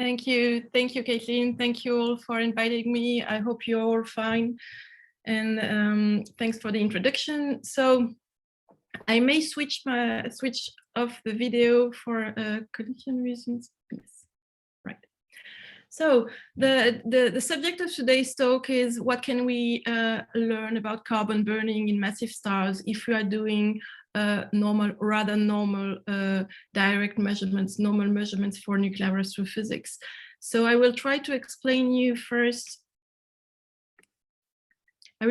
Thank you, Caitlin. Thank you all for inviting me. I hope you're all fine. And thanks for the introduction. So I may switch off the video for connection reasons. Yes, right. So the subject of today's talk is what can we learn about carbon burning in massive stars if we are doing normal direct measurements, normal measurements for nuclear astrophysics. So I will try to explain you first. Why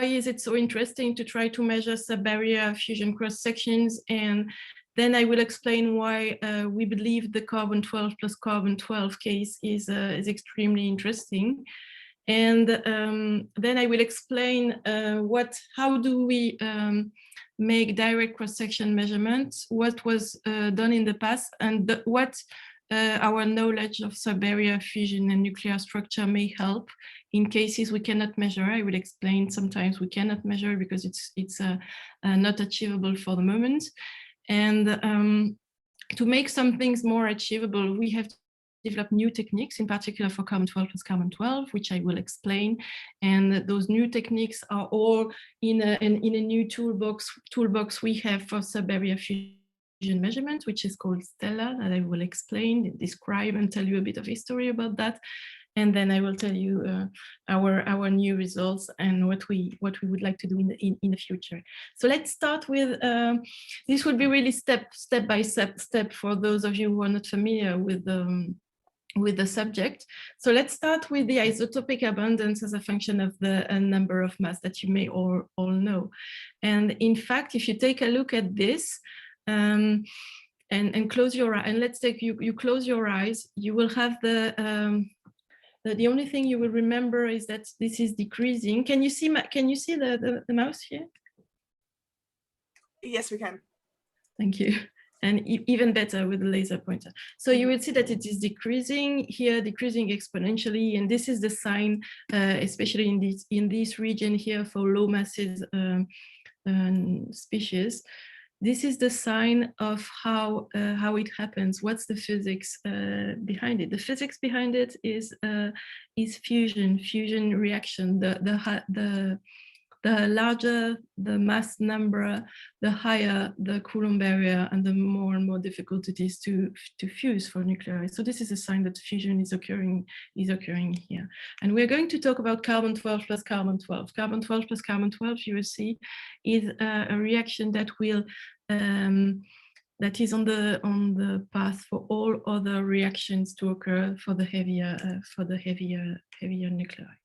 is it so interesting to try to measure subbarrier fusion cross sections, and then I will explain why we believe the carbon-12 plus carbon-12 case is extremely interesting. And then I will explain how do we make direct cross-section measurements, what was done in the past, and what our knowledge of subbarrier fusion and nuclear structure may help in cases we cannot measure. I will explain sometimes we cannot measure because it's not achievable for the moment. And to make some things more achievable, we have develop new techniques, in particular for carbon-12 plus carbon-12, which I will explain. And those new techniques are all in a new toolbox we have for subbarrier fusion measurement, which is called STELLA, that I will explain, describe, and tell you a bit of history about that. And then I will tell you our new results and what we would like to do in the future. So let's start with, this will be really step by step for those of you who are not familiar with the subject. So let's start with the isotopic abundance as a function of the number of mass that you may all know. And in fact, if you take a look at this, and close your eyes, and let's take you close your eyes, you will have the only thing you will remember is that this is decreasing. Can you see the mouse here? Yes, we can. Thank you. And even better with the laser pointer. So you will see that it is decreasing here, decreasing exponentially. And this is the sign, especially in this region here for low masses species. This is the sign of how it happens. What's the physics behind it? The physics behind it is fusion reaction. The larger the mass number, the higher the Coulomb barrier, and the more and more difficult it is to fuse for nuclei. So this is a sign that fusion is occurring here. And we're going to talk about carbon-12 plus carbon-12. Carbon-12 plus carbon-12, you will see, is a reaction that will that is on the path for all other reactions to occur for the heavier nuclei.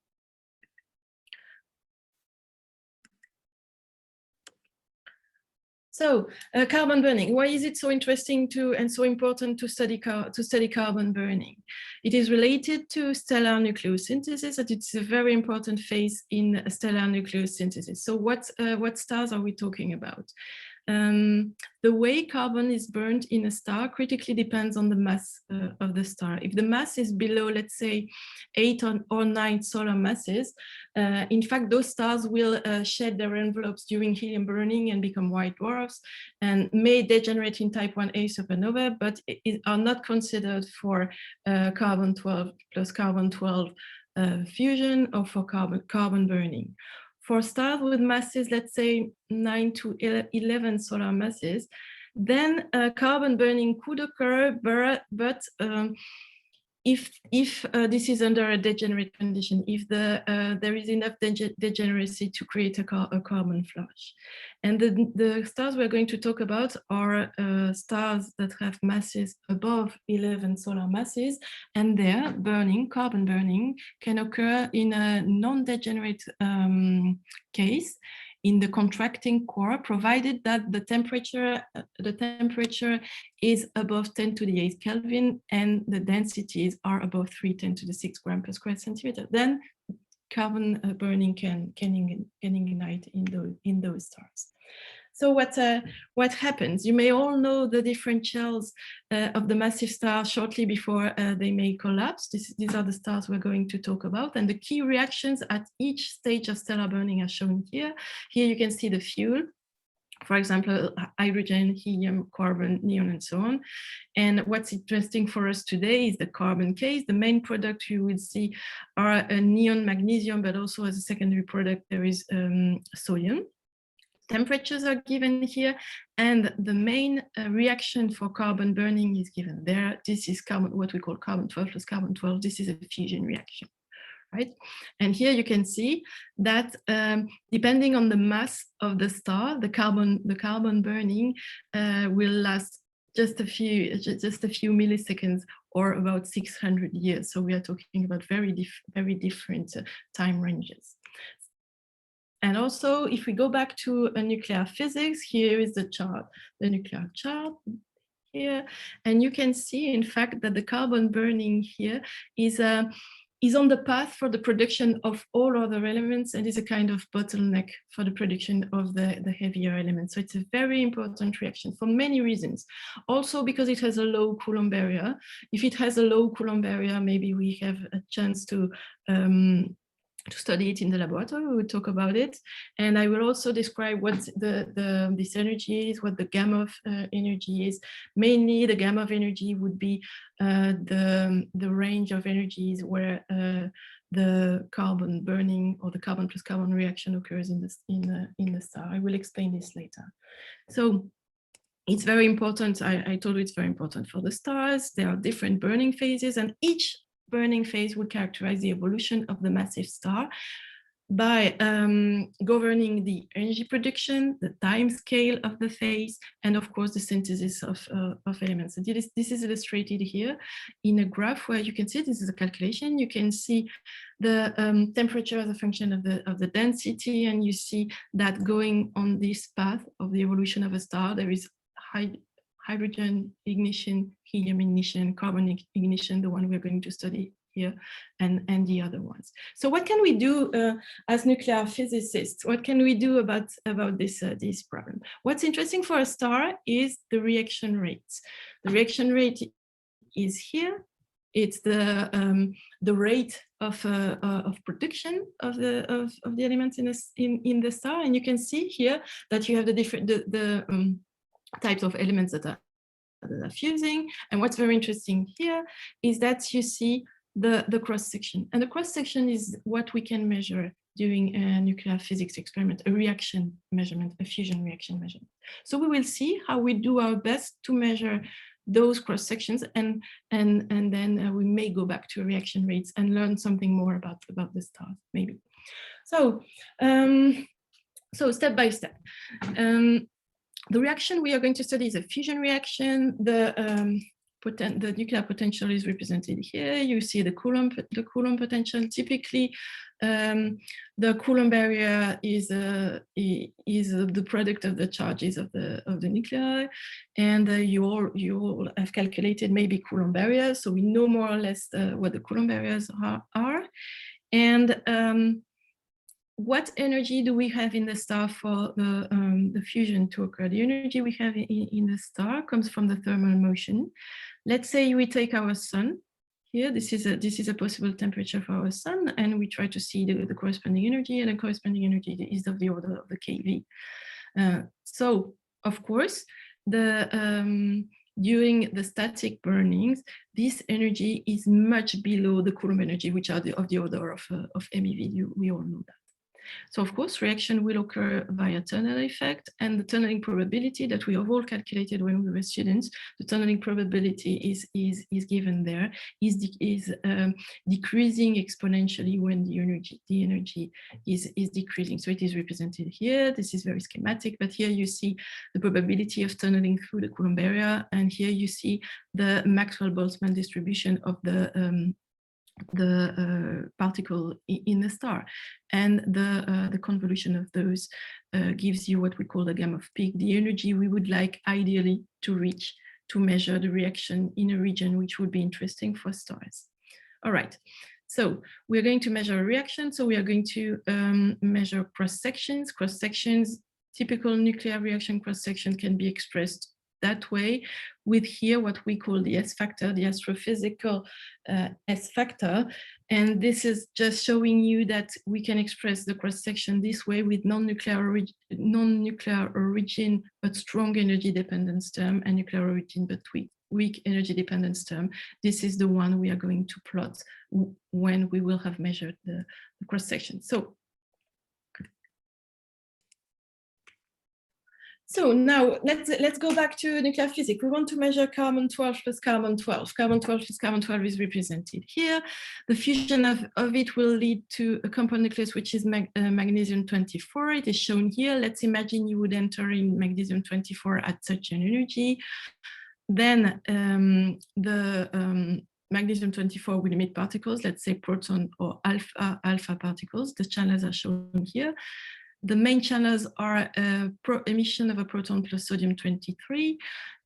So carbon burning, why is it so interesting and so important to study carbon burning? It is related to stellar nucleosynthesis, and it's a very important phase in stellar nucleosynthesis. So what stars are we talking about? The way carbon is burned in a star critically depends on the mass of the star. If the mass is below, let's say, 8 or 9 solar masses, in fact, those stars will shed their envelopes during helium burning and become white dwarfs, and may degenerate in type 1a supernova, but are not considered for carbon-12 plus carbon-12 fusion or for carbon burning. For stars with masses, let's say 9 to 11 solar masses, then carbon burning could occur, but if this is under a degenerate condition, if there is enough degeneracy to create a carbon flash. And the stars we're going to talk about are stars that have masses above 11 solar masses, and their carbon burning can occur in a non-degenerate case in the contracting core, provided that the temperature is above 10 to the 8th Kelvin and the densities are above 310 to the 6 gram per square centimeter. Then carbon burning can ignite in those stars. So what happens? You may all know the different shells of the massive stars shortly before they may collapse. These are the stars we're going to talk about. And the key reactions at each stage of stellar burning are shown here. Here you can see the fuel. for example, hydrogen, helium, carbon, neon, and so on. And what's interesting for us today is the carbon case. The main product you will see are neon, magnesium, but also as a secondary product, there is sodium. Temperatures are given here, and the main reaction for carbon burning is given there. This is carbon, what we call carbon 12 plus carbon 12. This is a fusion reaction. Right? And here you can see that depending on the mass of the star, the carbon burning will last just a few milliseconds or about 600 years. So we are talking about very different time ranges. And also, if we go back to nuclear physics, here is the chart, the nuclear chart here, and you can see, in fact, that the carbon burning here is on the path for the production of all other elements, and is a kind of bottleneck for the production of the heavier elements. So it's a very important reaction for many reasons. Also because it has a low Coulomb barrier. If it has a low Coulomb barrier, maybe we have a chance to study it in the laboratory. We will talk about it, and I will also describe what this energy is, what the gamma of energy is. Mainly, the gamma of energy would be the range of energies where the carbon burning or the carbon plus carbon reaction occurs in the star. I will explain this later. So it's very important. I told you it's very important for the stars. There are different burning phases, and each burning phase would characterize the evolution of the massive star by governing the energy production, the time scale of the phase, and of course the synthesis of elements. And this is illustrated here in a graph where you can see, this is a calculation, you can see the temperature as a function of the density, and you see that going on this path of the evolution of a star, there is hydrogen ignition, helium ignition, carbon ignition, the one we're going to study here, and the other ones. So what can we do as nuclear physicists? What can we do about this problem? What's interesting for a star is the reaction rates. The reaction rate is here. It's the rate of production of the elements in the star, and you can see here that you have the different types of elements that are fusing. And what's very interesting here is that you see the cross-section. And the cross-section is what we can measure during a nuclear physics experiment, a reaction measurement, a fusion reaction measurement. So we will see how we do our best to measure those cross-sections, and then we may go back to reaction rates and learn something more about the stars, maybe. So, so step by step. The reaction we are going to study is a fusion reaction. The nuclear potential is represented here. You see the Coulomb potential. Typically, the Coulomb barrier is the product of the charges of the nuclei, and you all have calculated maybe Coulomb barriers, so we know more or less what the Coulomb barriers are. And what energy do we have in the star for the fusion to occur? The energy we have in the star comes from the thermal motion. Let's say we take our sun here. This is a possible temperature for our sun, and we try to see the corresponding energy, and the corresponding energy is of the order of the keV. So, of course, during the static burnings, this energy is much below the Coulomb energy, which are of the order of MeV. We all know that. So of course, reaction will occur via tunnel effect, and the tunneling probability that we have all calculated when we were students, the tunneling probability is given there, is decreasing exponentially when the energy is decreasing. So it is represented here. This is very schematic, but here you see the probability of tunneling through the Coulomb barrier, and here you see the Maxwell-Boltzmann distribution of the particle in the star, and the convolution of those gives you what we call the gamma of peak, the energy we would like ideally to reach to measure the reaction in a region which would be interesting for stars. All right, so we're going to measure a reaction. So we are going to measure cross-sections. Typical nuclear reaction cross-section can be expressed that way, with here what we call the S factor, the astrophysical S factor. And this is just showing you that we can express the cross-section this way with non-nuclear origin, but strong energy dependence term, and nuclear origin, but weak energy dependence term. This is the one we are going to plot when we will have measured the cross-section. So now let's go back to nuclear physics. We want to measure carbon-12 plus carbon-12. Carbon-12 plus carbon-12 is represented here. The fusion of it will lead to a compound nucleus, which is magnesium-24. It is shown here. Let's imagine you would enter in magnesium-24 at such an energy. Then magnesium-24 will emit particles, let's say proton or alpha particles. The channels are shown here. The main channels are emission of a proton plus sodium-23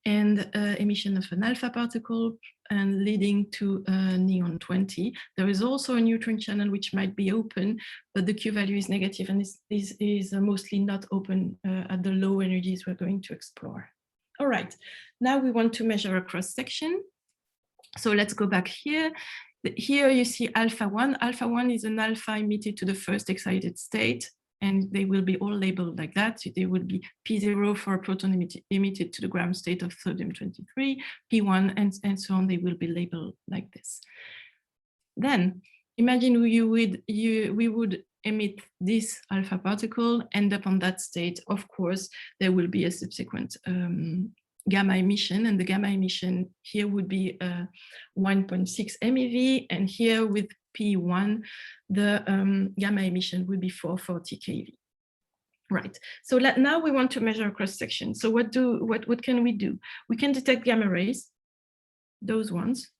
and emission of an alpha particle and leading to neon-20. There is also a neutron channel which might be open, but the Q value is negative and is mostly not open at the low energies we're going to explore. All right, now we want to measure a cross-section. So let's go back here. Here you see alpha-1. Alpha-1 is an alpha emitted to the first excited state, and they will be all labeled like that. So they will be P0 for a proton emitted to the ground state of sodium-23, P1, and so on. They will be labeled like this. Then imagine we would emit this alpha particle, end up on that state. Of course, there will be a subsequent gamma emission, and the gamma emission here would be 1.6 MeV, and here with P1, the gamma emission would be 440 keV. Right, so now we want to measure a cross-section. So what can we do? We can detect gamma rays, those ones,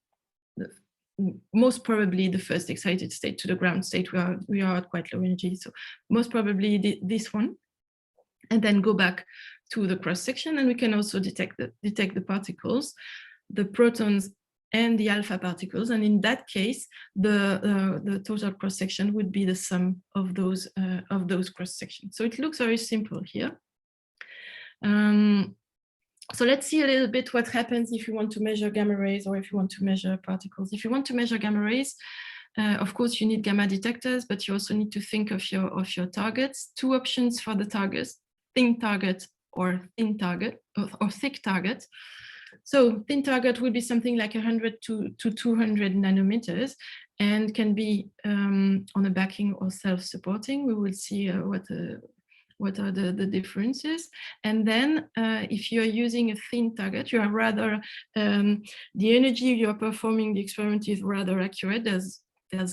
most probably the first excited state to the ground state. We are at quite low energy, so most probably this one, and then go back to the cross-section, and we can also detect the particles, the protons and the alpha particles, and in that case, the total cross-section would be the sum of those cross-sections. So it looks very simple here. So let's see a little bit what happens if you want to measure gamma rays or if you want to measure particles. If you want to measure gamma rays, of course, you need gamma detectors, but you also need to think of your targets. Two options for the targets: thin target or thin target or thick target. So thin target would be something like 100 to 200 nanometers and can be on a backing or self-supporting. We will see what are the differences. And then if you're using a thin target, you are rather, the energy you're performing the experiment is rather accurate. There's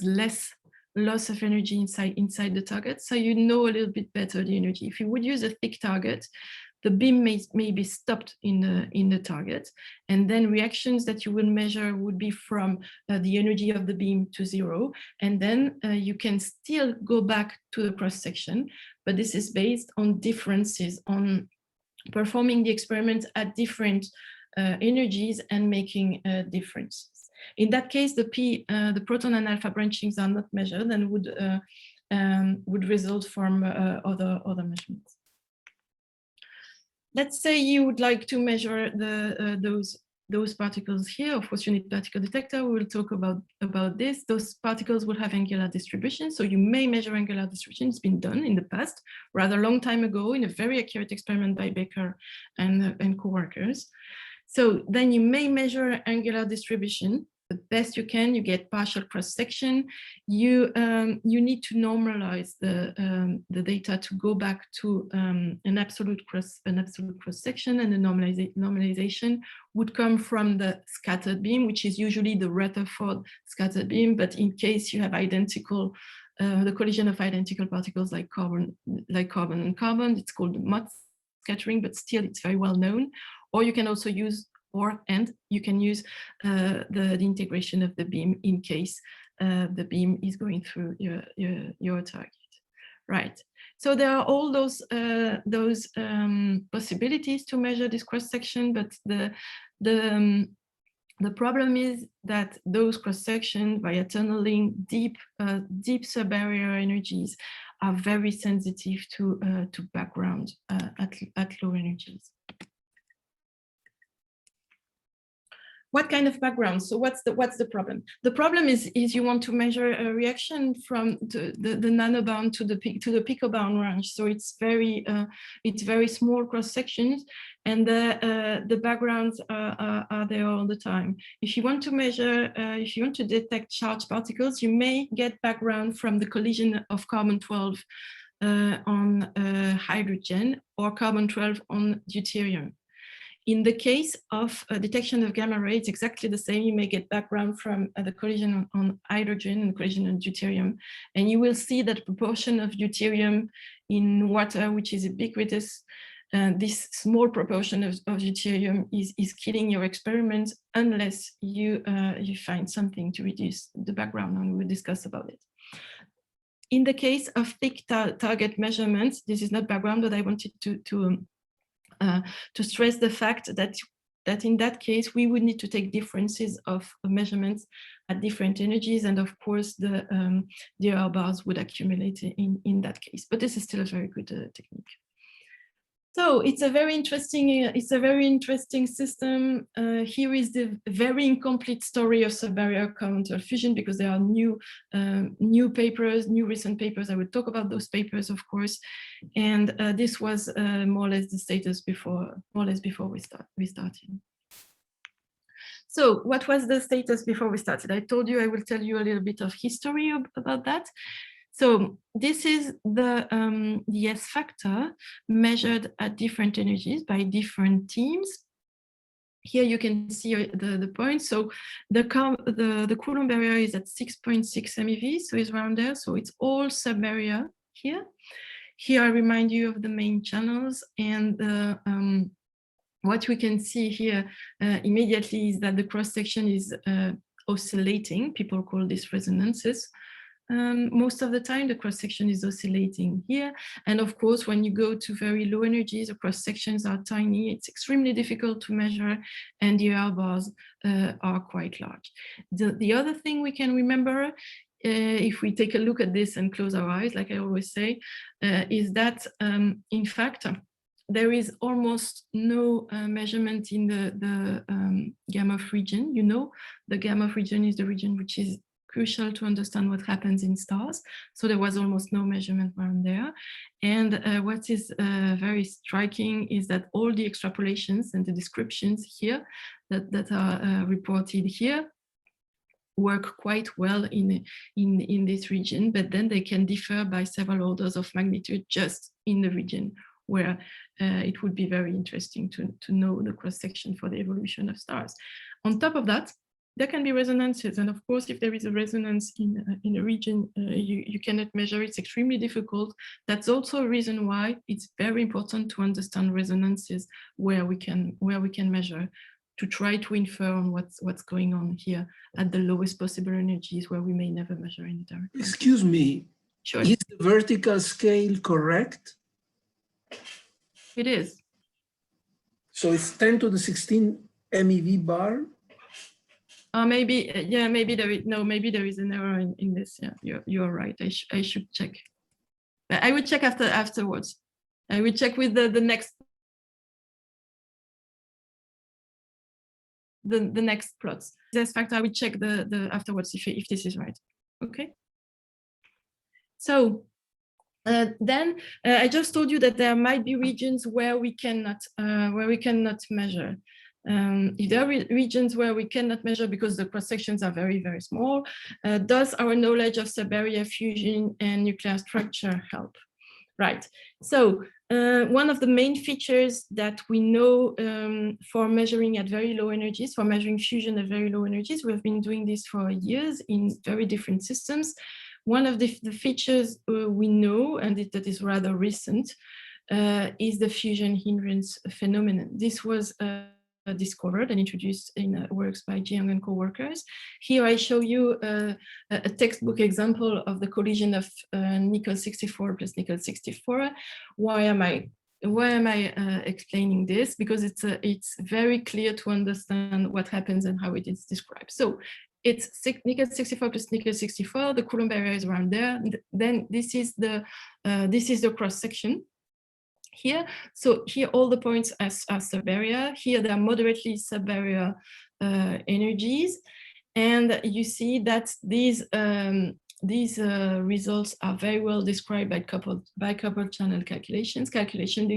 less loss of energy inside the target, so you know a little bit better the energy. If you would use a thick target, the beam may be stopped in the target, and then reactions that you will measure would be from the energy of the beam to 0, and then you can still go back to the cross-section, but this is based on differences, on performing the experiment at different energies and making differences. In that case, the proton and alpha branchings are not measured and would result from other measurements. Let's say you would like to measure those particles here. Of course, you need particle detector. We will talk about this. Those particles will have angular distribution, so you may measure angular distribution. It's been done in the past, rather long time ago, in a very accurate experiment by Baker and co-workers. So then you may measure angular distribution. The best you can, you get partial cross-section. You need to normalize the data to go back to an absolute cross-section, and the normalization would come from the scattered beam, which is usually the Rutherford scattered beam. But in case you have identical, the collision of identical particles like carbon and carbon, it's called Mott scattering, but still it's very well known. Or you can also use you can use the integration of the beam in case the beam is going through your target, right? So there are all those possibilities to measure this cross-section, but the problem is that those cross-sections via tunneling deep subbarrier energies are very sensitive to background at low energies. what kind of background? So what's the problem? The problem is you want to measure a reaction from the nanobound to the picobound range. So it's very small cross sections, and the backgrounds are there all the time. If you want to measure, if you want to detect charged particles, you may get background from the collision of carbon-12 on hydrogen or carbon-12 on deuterium. In the case of detection of gamma rays, exactly the same. You may get background from the collision on hydrogen and collision on deuterium. And you will see that proportion of deuterium in water, which is ubiquitous, this small proportion of deuterium is killing your experiment unless you find something to reduce the background, and we'll discuss about it. In the case of thick target measurements, this is not background, but I wanted to stress the fact that in that case, we would need to take differences of measurements at different energies. And of course, the error bars would accumulate in that case. But this is still a very good technique. So it's a very interesting system. Here is the very incomplete story of subbarrier carbon-12 fusion, because there are new recent papers. I will talk about those papers, of course. And this was more or less the status before we started. So what was the status before we started? I told you I will tell you a little bit of history about that. So this is the S factor measured at different energies by different teams. Here you can see the points. So the Coulomb barrier is at 6.6 MeV, so it's around there. So it's all subbarrier here. Here I remind you of the main channels, and what we can see here immediately is that the cross section is oscillating. People call this resonances. Most of the time, the cross-section is oscillating here. And of course, when you go to very low energies, the cross-sections are tiny. It's extremely difficult to measure, and the error bars are quite large. The other thing we can remember, if we take a look at this and close our eyes, like I always say, is that, in fact, there is almost no measurement in the gamma-off region. You know, the gamma-off region is the region which is crucial to understand what happens in stars. So there was almost no measurement around there. And what is very striking is that all the extrapolations and the descriptions here that are reported here work quite well in this region, but then they can differ by several orders of magnitude just in the region where it would be very interesting to know the cross-section for the evolution of stars. On top of that, there can be resonances, and of course, if there is a resonance in a region you cannot measure, it's extremely difficult. That's also a reason why it's very important to understand resonances where we can measure, to try to infer on what's going on here at the lowest possible energies where we may never measure any direct. Excuse me. Sure. Is the vertical scale correct? It is. So it's 10 to the 16 MeV bar? Maybe, yeah, maybe there is, no, maybe there is an error in this. Yeah, you're right. I should check. I would check afterwards. I will check with the next plots. This fact, I will check the afterwards if this is right. Okay. So then I just told you that there might be regions where we cannot measure. If there are regions where we cannot measure because the cross sections are very, very small, does our knowledge of subbarrier fusion and nuclear structure help? Right. So one of the main features that we know for measuring at very low energies, for measuring fusion at very low energies, we have been doing this for years in very different systems. One of the features we know, and that is rather recent, is the fusion hindrance phenomenon. This was discovered and introduced in works by Jiang and co-workers. Here I show you a textbook example of the collision of nickel 64 plus nickel 64. Why am I explaining this? Because it's very clear to understand what happens and how it is described. So it's nickel 64 plus nickel 64. The Coulomb barrier is around there. Then this is the cross section. here. So here all the points are subbarrier. Here they are moderately subbarrier energies. And you see that these results are very well described by coupled channel calculations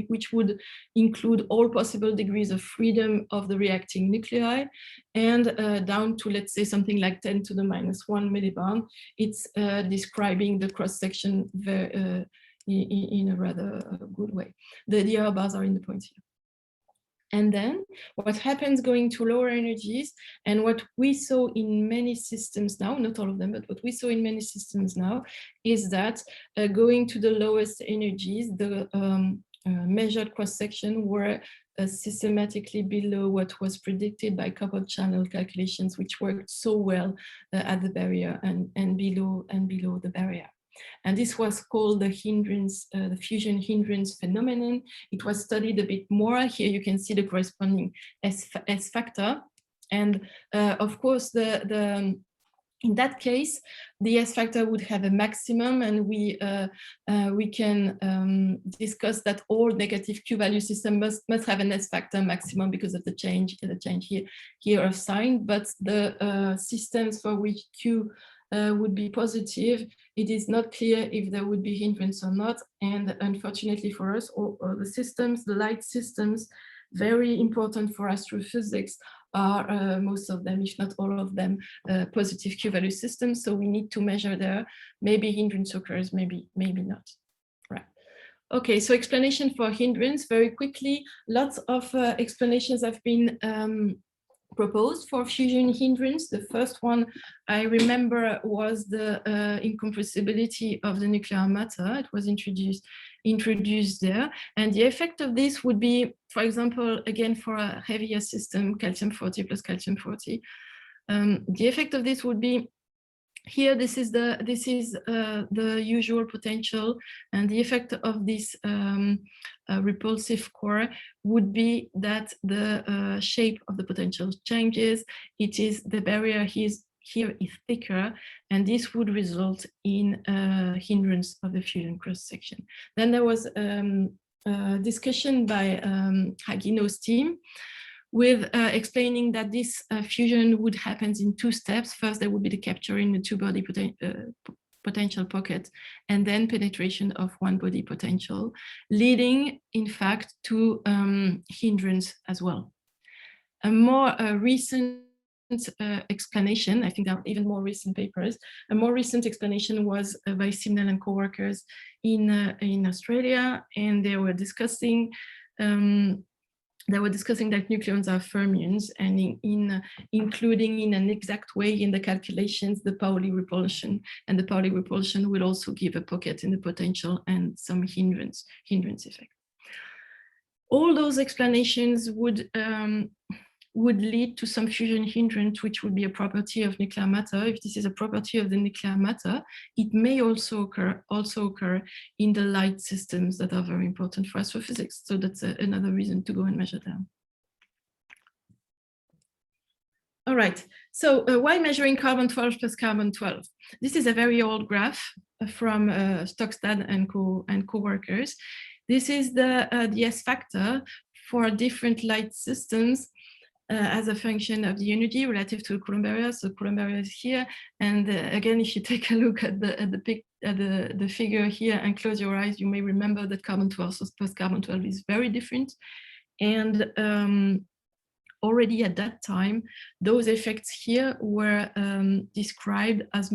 which would include all possible degrees of freedom of the reacting nuclei, and down to, let's say, something like 10 to the -1 millibarn. It's describing the cross-section in a rather good way. The error bars are in the points here. And then what happens going to lower energies, and what we saw in many systems now, not all of them, but what we saw in many systems now, is that going to the lowest energies, the measured cross-section were systematically below what was predicted by coupled channel calculations, which worked so well at the barrier and below the barrier. And this was called the hindrance, the fusion hindrance phenomenon. It was studied a bit more. Here you can see the corresponding S factor. And of course, in that case, the S factor would have a maximum, and we can discuss that all negative Q value systems must have an S factor maximum because of the change here of sign. But the systems for which Q would be positive, it is not clear if there would be hindrance or not. And unfortunately for us, all the systems, the light systems, very important for astrophysics, are most of them, if not all of them, positive Q value systems. So we need to measure there. Maybe hindrance occurs, maybe not. Right. Okay, so explanation for hindrance very quickly. Lots of explanations have been proposed for fusion hindrance. The first one I remember was the incompressibility of the nuclear matter. It was introduced there. And the effect of this would be, for example, again, for a heavier system, calcium-40 plus calcium-40, the effect of this would be here. This is the usual potential, and the effect of this repulsive core would be that the shape of the potential changes. It is the barrier here is thicker, and this would result in hindrance of the fusion cross-section. Then there was a discussion by Hagino's team with explaining that this fusion would happen in two steps. First, there would be the capture in the two-body potential pocket, and then penetration of one-body potential, leading, in fact, to hindrance as well. A more recent explanation, I think there are even more recent papers, a more recent explanation was by Simnel and co-workers in Australia, and they were discussing that nucleons are fermions, and including in an exact way in the calculations the Pauli repulsion, and the Pauli repulsion will also give a pocket in the potential and some hindrance effect. All those explanations would lead to some fusion hindrance, which would be a property of nuclear matter. If this is a property of the nuclear matter, it may also occur in the light systems that are very important for astrophysics. So that's another reason to go and measure them. All right, so why measuring carbon-12 plus carbon-12? This is a very old graph from Stockstad and co-workers. This is the S factor for different light systems as a function of the energy relative to the Coulomb barrier. So Coulomb barrier is here, and again, if you take a look at the figure here and close your eyes, you may remember that carbon-12 plus carbon-12 is very different. And already at that time, those effects here were described as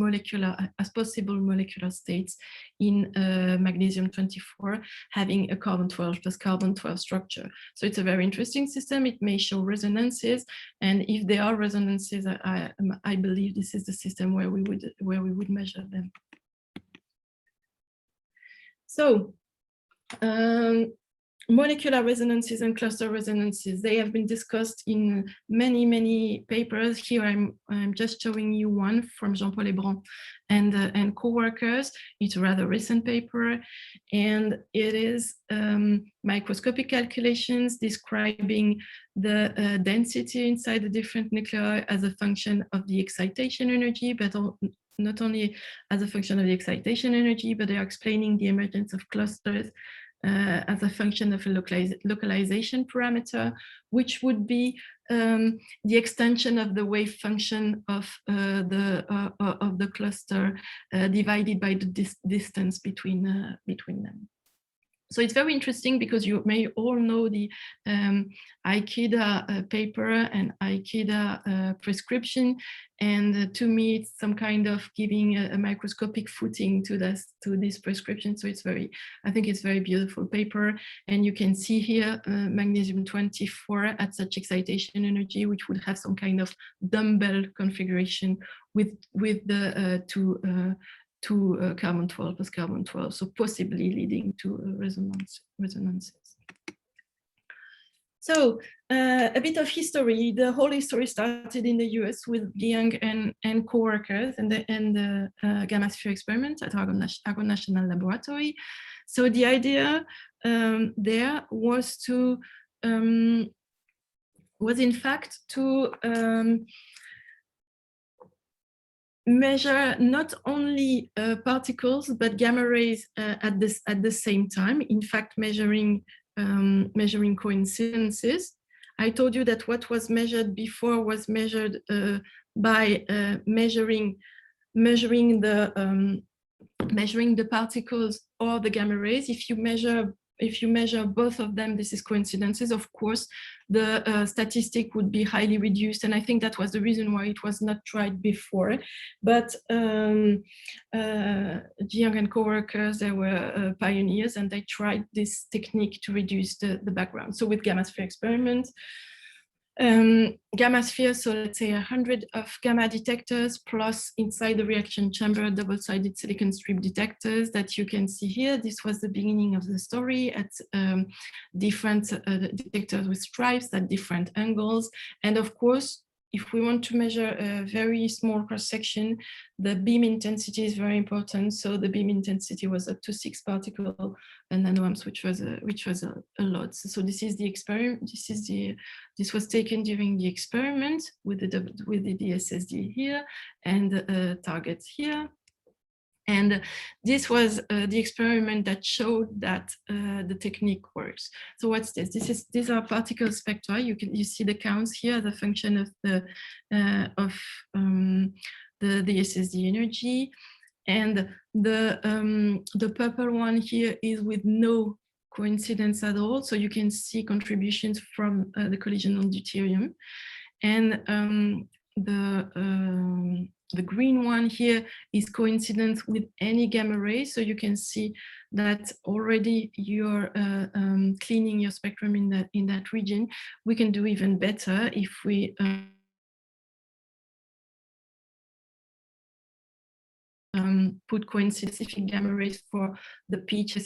possible molecular states in magnesium-24 having a carbon-12 plus carbon-12 structure. So it's a very interesting system. It may show resonances, and if there are resonances, I believe this is the system where we would measure them. So molecular resonances and cluster resonances, they have been discussed in many papers. Here I'm just showing you one from Jean-Paul Lebrun and co-workers. It's a rather recent paper, and it is microscopic calculations describing the density inside the different nuclei as a function of the excitation energy, but not only as a function of the excitation energy, but they are explaining the emergence of clusters as a function of a localization parameter, which would be the extension of the wave function of the cluster divided by the distance between them. So it's very interesting because you may all know the Ikeda paper and Ikeda prescription. And to me, it's some kind of giving a microscopic footing to this prescription. So I think it's very beautiful paper. And you can see here magnesium 24 at such excitation energy, which would have some kind of dumbbell configuration with the two carbon-12 plus carbon-12, so possibly leading to resonances. So a bit of history. The whole history started in the US with Jiang and co-workers and the gamma sphere experiment at Argonne National Laboratory. So the idea there was in fact to measure not only particles but gamma rays at the same time. In fact, measuring coincidences. I told you that what was measured before was measured by measuring the particles or the gamma rays. If you measure both of them, this is coincidences. Of course, the statistic would be highly reduced, and I think that was the reason why it was not tried before. But Jiang and co-workers, they were pioneers, and they tried this technique to reduce the background. So with gamma sphere experiment, gamma sphere, so let's say 100 of gamma detectors plus inside the reaction chamber double-sided silicon strip detectors that you can see here. This was the beginning of the story at different detectors with stripes at different angles. And of course, if we want to measure a very small cross-section, the beam intensity is very important. So the beam intensity was up to 6 particle nanoamps, which was a lot. So this is the experiment. This was taken during the experiment with the DSSD here and the targets here. And this was the experiment that showed that the technique works. So what's this? These are particle spectra. You see the counts here as a function of the SSD energy, and the purple one here is with no coincidence at all. So you can see contributions from the collision on deuterium, and the green one here is coincident with any gamma ray. So you can see that already you're cleaning your spectrum in that region. We can do even better if we put coincident-specific gamma rays for the pitch,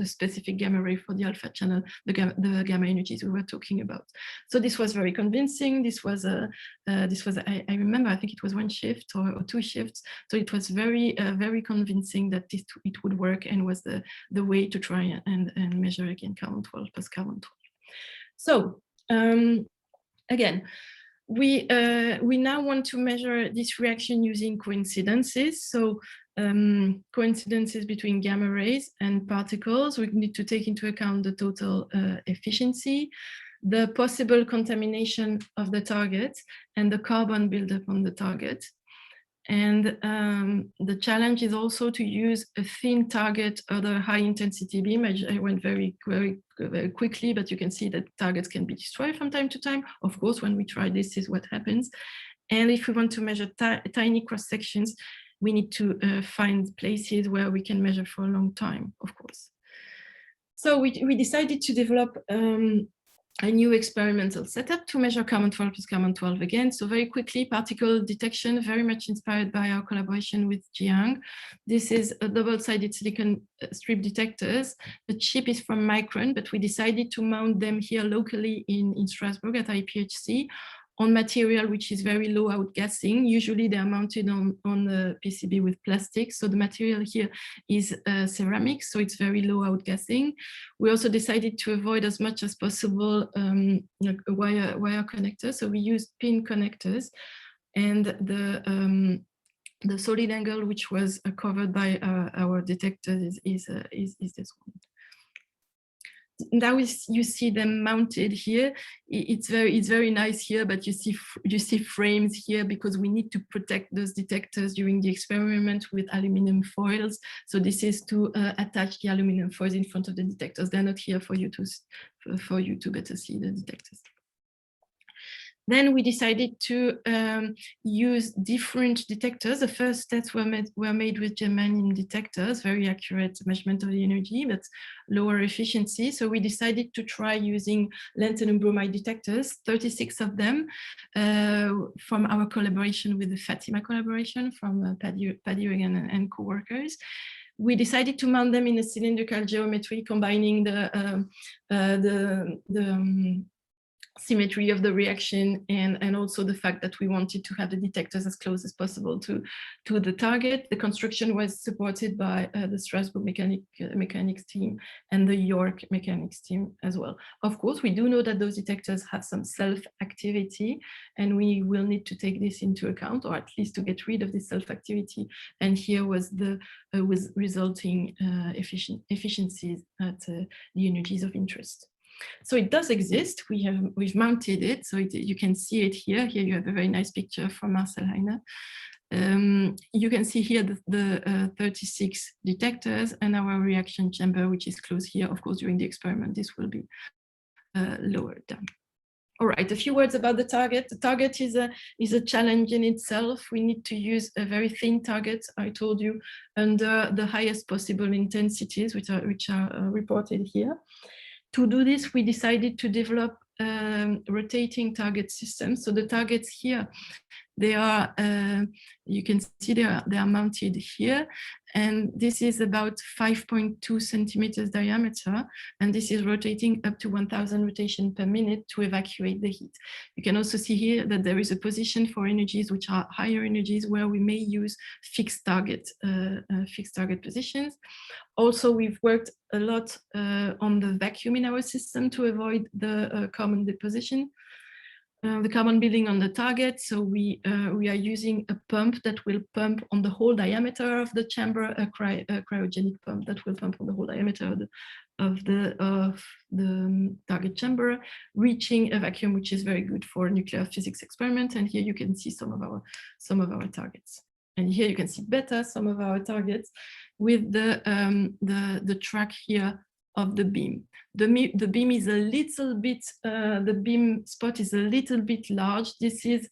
specific gamma ray for the alpha channel, the gamma energies we were talking about. So this was very convincing. This was I remember, I think it was 1 shift or 2 shifts. So it was very convincing that it would work, and was the way to try and measure again carbon-12 plus carbon-12. So again, we now want to measure this reaction using coincidences. So coincidences between gamma rays and particles. We need to take into account the total efficiency, the possible contamination of the target, and the carbon buildup on the target. And the challenge is also to use a thin target or the high intensity beam. I went very quickly, but you can see that targets can be destroyed from time to time. Of course, when we try this is what happens. And if we want to measure tiny cross sections, we need to find places where we can measure for a long time, of course. So we decided to develop a new experimental setup to measure carbon-12 plus carbon-12 again. So very quickly, particle detection, very much inspired by our collaboration with Jiang. This is a double-sided silicon strip detectors. The chip is from Micron, but we decided to mount them here locally in Strasbourg at IPHC on material which is very low outgassing. Usually they are mounted on the PCB with plastic. So the material here is ceramic, so it's very low outgassing. We also decided to avoid as much as possible wire connectors. So we used pin connectors, and the solid angle which was covered by our detector is this one. now you see them mounted here. It's very nice here, but you see frames here because we need to protect those detectors during the experiment with aluminum foils. So this is to attach the aluminum foils in front of the detectors. They're not here for you to better see the detectors. Then we decided to use different detectors. The first tests were made with germanium detectors, very accurate measurement of the energy, but lower efficiency. So we decided to try using lanthanum bromide detectors, 36 of them, from our collaboration with the Fatima collaboration from Paddy Regan and co-workers. We decided to mount them in a cylindrical geometry, combining the symmetry of the reaction and also the fact that we wanted to have the detectors as close as possible to the target. The construction was supported by the Strasbourg mechanics team and the York mechanics team as well. Of course, we do know that those detectors have some self-activity, and we will need to take this into account, or at least to get rid of this self-activity. And here was the resulting efficiencies at the energies of interest. So it does exist. We've mounted it, so you can see it here. Here you have a very nice picture from Marcel Heine. You can see here the 36 detectors and our reaction chamber, which is close here. Of course, during the experiment, this will be lowered down. All right, a few words about the target. The target is a challenge in itself. We need to use a very thin target, I told you, under the highest possible intensities, which are reported here. To do this, we decided to develop rotating target systems. So the targets here, they are, you can see they are mounted here. And this is about 5.2 centimeters diameter. And this is rotating up to 1,000 rotations per minute to evacuate the heat. You can also see here that there is a position for energies which are higher energies where we may use fixed target positions. Also, we've worked a lot on the vacuum in our system to avoid the carbon deposition, the carbon building on the target. So we are using a pump that will pump on the whole diameter of the chamber, a cryogenic pump that will pump on the whole diameter of the target chamber, reaching a vacuum, which is very good for nuclear physics experiment. And here you can see some of our targets. And here you can see better some of our targets with the track here of the beam. The beam is a little bit, the beam spot is a little bit large. This is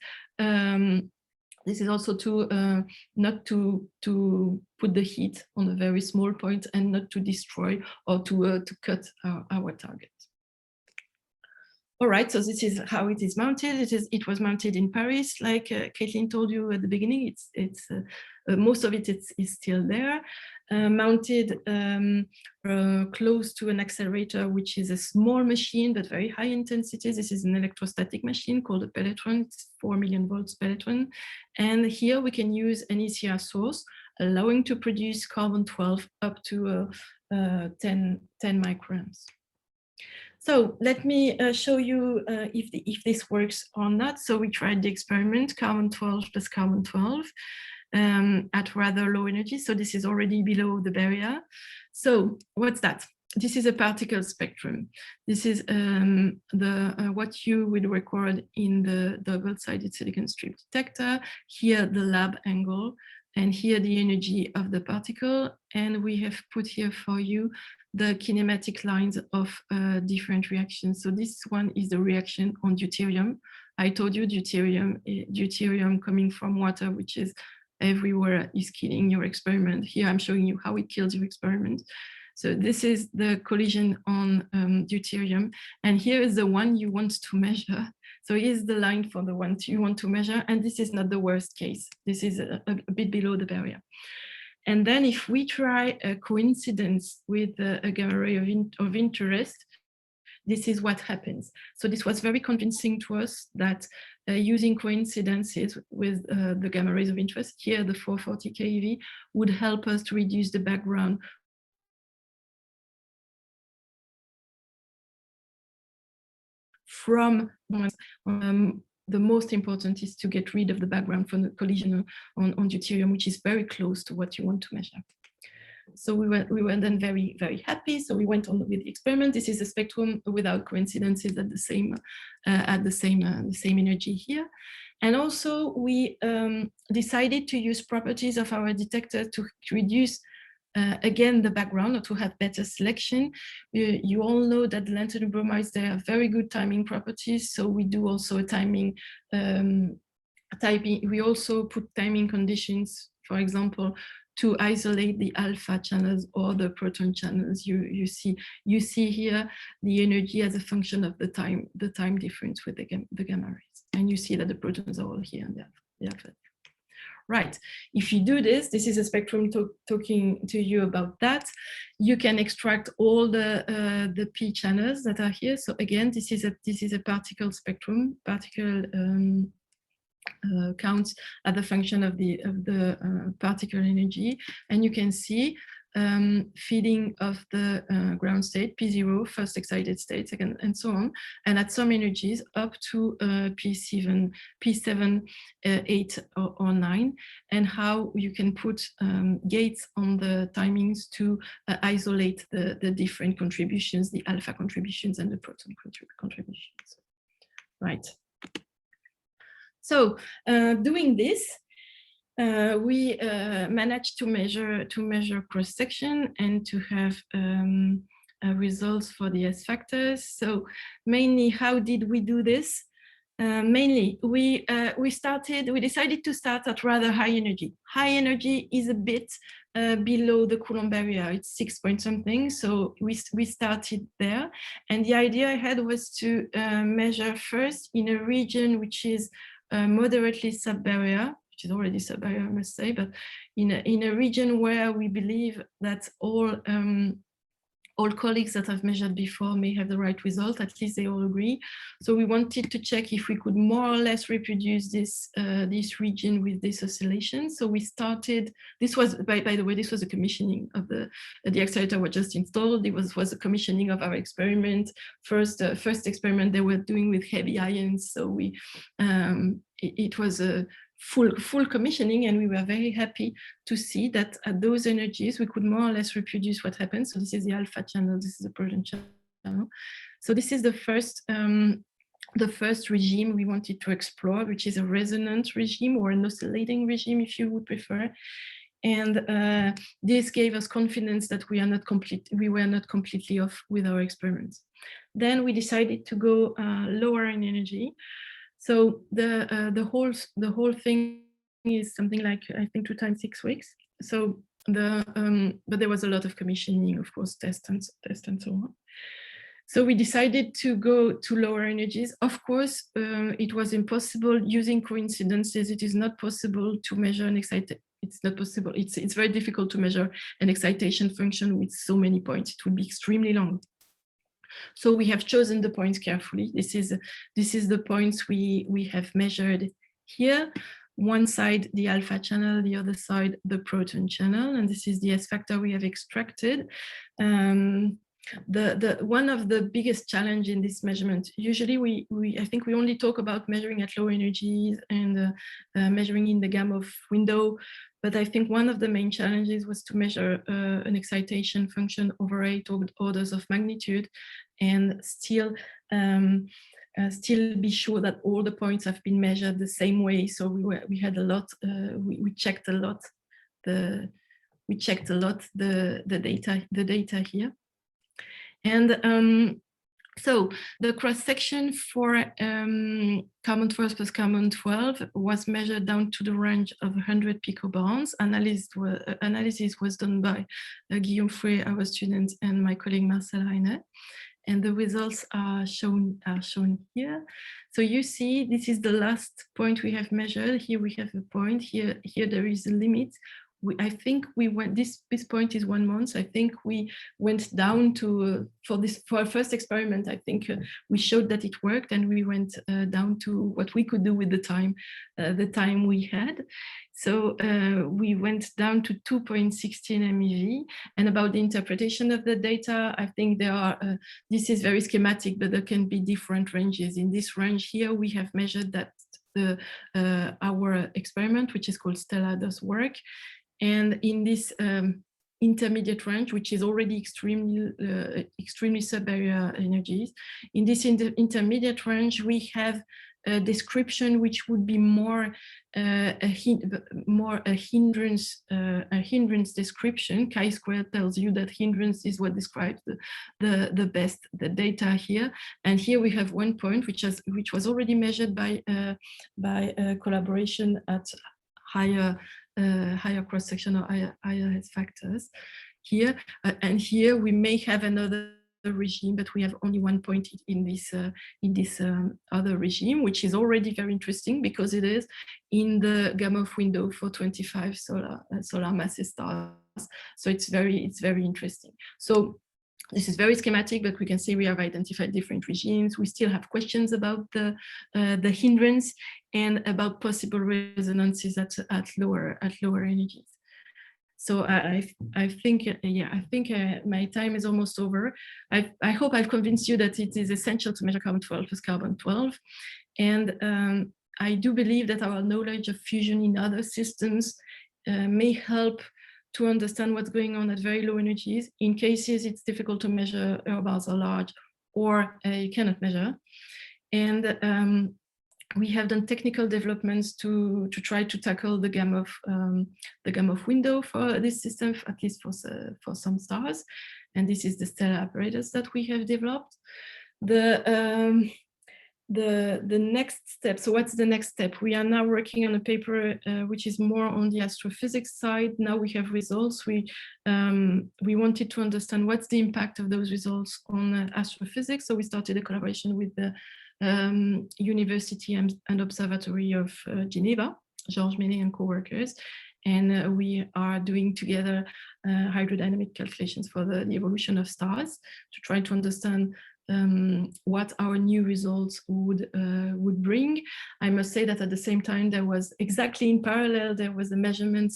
also to not to put the heat on a very small point and not to destroy or to cut our target. All right, so this is how it is mounted. It was mounted in Paris, like Caitlin told you at the beginning. Most of it is still there, mounted close to an accelerator, which is a small machine but very high intensity. This is an electrostatic machine called a pelletron. It's 4 million volts pelletron, and here we can use an ECR source, allowing to produce carbon-12 up to 10 micrograms. So let me show you if this works or not. So we tried the experiment, carbon-12 plus carbon-12 at rather low energy. So this is already below the barrier. So what's that? This is a particle spectrum. This is what you would record in the double-sided silicon strip detector. Here, the lab angle, and here the energy of the particle. And we have put here for you the kinematic lines of different reactions. So this one is the reaction on deuterium. I told you deuterium coming from water, which is everywhere, is killing your experiment. Here I'm showing you how it kills your experiment. So this is the collision on deuterium. And here is the one you want to measure. So here's the line for the one you want to measure. And this is not the worst case. This is a bit below the barrier. And then if we try a coincidence with a gamma ray of interest, this is what happens. So this was very convincing to us that using coincidences with the gamma rays of interest, here the 440 keV, would help us to reduce the background from the most important is to get rid of the background from the collision on deuterium, which is very close to what you want to measure. So we were then very, very happy. So we went on with the experiment. This is a spectrum without coincidences at the same energy here. And also we decided to use properties of our detector to reduce again the background, or to have better selection. You all know that the lanthanum bromides, they have very good timing properties. So we do also a timing, we also put timing conditions, for example, to isolate the alpha channels or the proton channels. You see here the energy as a function of the time difference with the gamma rays. And you see that the protons are all here and the alpha. Right, if you do this, this is a spectrum talking to you about that. You can extract all the P channels that are here. So again, this is a particle spectrum, particle counts at the function of the particle energy, and you can see feeding of the ground state, P0, first excited state, second, and so on, and at some energies up to P7, 8, or 9, and how you can put gates on the timings to isolate the different contributions, the alpha contributions and the proton contributions. Right. So doing this, we managed to measure cross-section and to have results for the S factors. So mainly, how did we do this? Mainly, we decided to start at rather high energy. High energy is a bit below the Coulomb barrier. It's 6 point something. So we started there. And the idea I had was to measure first in a region which is moderately sub-barrier, which is already sub-barrier, I must say, but in a region where we believe that all colleagues that I've measured before may have the right result, at least they all agree. So we wanted to check if we could more or less reproduce this region with this oscillation. So we started, this was, by the way, this was a commissioning of the accelerator was just installed. It was a commissioning of our experiment. First experiment they were doing with heavy ions. So we, it was a full commissioning, and we were very happy to see that at those energies we could more or less reproduce what happens. So this is the alpha channel, this is the proton channel. So this is the first regime we wanted to explore, which is a resonant regime or an oscillating regime, if you would prefer. And this gave us confidence that we were not completely off with our experiments. Then we decided to go lower in energy. So the whole thing is something like, I think, 2 times 6 weeks. So but there was a lot of commissioning, of course, tests and so on. So we decided to go to lower energies. Of course, it was impossible using coincidences. It is not possible to measure an excitation. It's not possible. It's very difficult to measure an excitation function with so many points. It would be extremely long. So we have chosen the points carefully. This is the points we have measured here. One side, the alpha channel, the other side, the proton channel, and this is the S factor we have extracted. One of the biggest challenge in this measurement, usually I think we only talk about measuring at low energies and measuring in the gamma window, but I think one of the main challenges was to measure an excitation function over 8 orders of magnitude, and still be sure that all the points have been measured the same way. So we had a lot. We checked a lot. The data here, and so the cross-section for carbon 12 plus carbon 12 was measured down to the range of 100 picobarns. Analysis was done by Guillaume Fouet, our student, and my colleague Marcel Heine. And the results are shown here. So you see, this is the last point we have measured. Here we have a point. Here there is a limit. I think we went, this point is 1 month. I think we went down to, for our first experiment, I think we showed that it worked, and we went down to what we could do with the time we had. So we went down to 2.16 MeV. And about the interpretation of the data, I think there are, this is very schematic, but there can be different ranges. In this range here, we have measured that our experiment, which is called STELLA, does work. And in this intermediate range, which is already extremely sub-barrier energies. In this intermediate range, we have a description which would be more a hindrance description. Chi-squared tells you that hindrance is what describes the best the data here. And here we have one point which was already measured by collaboration at higher cross-section or higher factors here. And here we may have another regime, but we have only one point in this other regime, which is already very interesting because it is in the Gamow window for 25 solar massive stars. So it's very interesting. So this is very schematic, but we can see we have identified different regimes. We still have questions about the hindrance and about possible resonances at lower energies. So I think my time is almost over. I hope I've convinced you that it is essential to measure carbon-12 plus carbon-12. And I do believe that our knowledge of fusion in other systems may help to understand what's going on at very low energies. In cases it's difficult to measure, error bars are large, or you cannot measure. And we have done technical developments to try to tackle the Gamow window for this system, at least for some stars. And this is the STELLA apparatus that we have developed. The next step, so what's the next step? We are now working on a paper which is more on the astrophysics side. Now we have results. We wanted to understand what's the impact of those results on astrophysics. So we started a collaboration with the University and Observatory of Geneva, Georges Ménet and co-workers. And we are doing together hydrodynamic calculations for the evolution of stars to try to understand what our new results would bring. I must say that at the same time, there was exactly in parallel, there was a measurement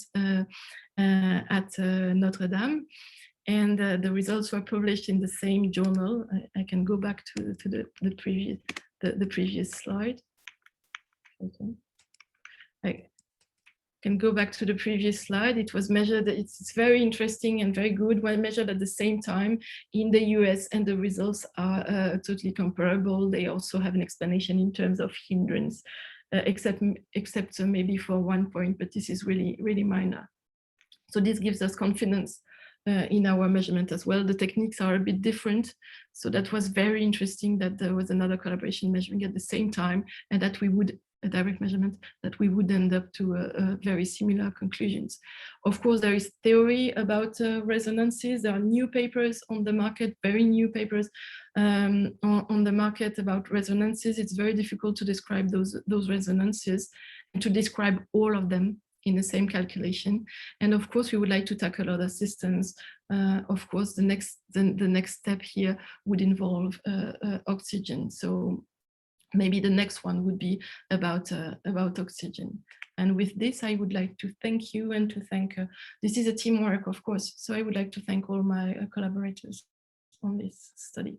at Notre Dame. And the results were published in the same journal. I can go back to the previous slide. Okay. I can go back to the previous slide. It was measured, it's very interesting and very good when measured at the same time in the US, and the results are totally comparable. They also have an explanation in terms of hindrance, except maybe for one point, but this is really minor. So this gives us confidence in our measurement as well. The techniques are a bit different. So that was very interesting that there was another collaboration measuring at the same time, and that we would, a direct measurement, that we would end up to very similar conclusions. Of course, there is theory about resonances. There are new papers on the market, very new papers on the market about resonances. It's very difficult to describe those resonances and to describe all of them in the same calculation. And of course, we would like to tackle other systems. Of course, the next step here would involve oxygen. So maybe the next one would be about oxygen. And with this, I would like to thank you and to thank, this is a teamwork, of course. So I would like to thank all my collaborators on this study.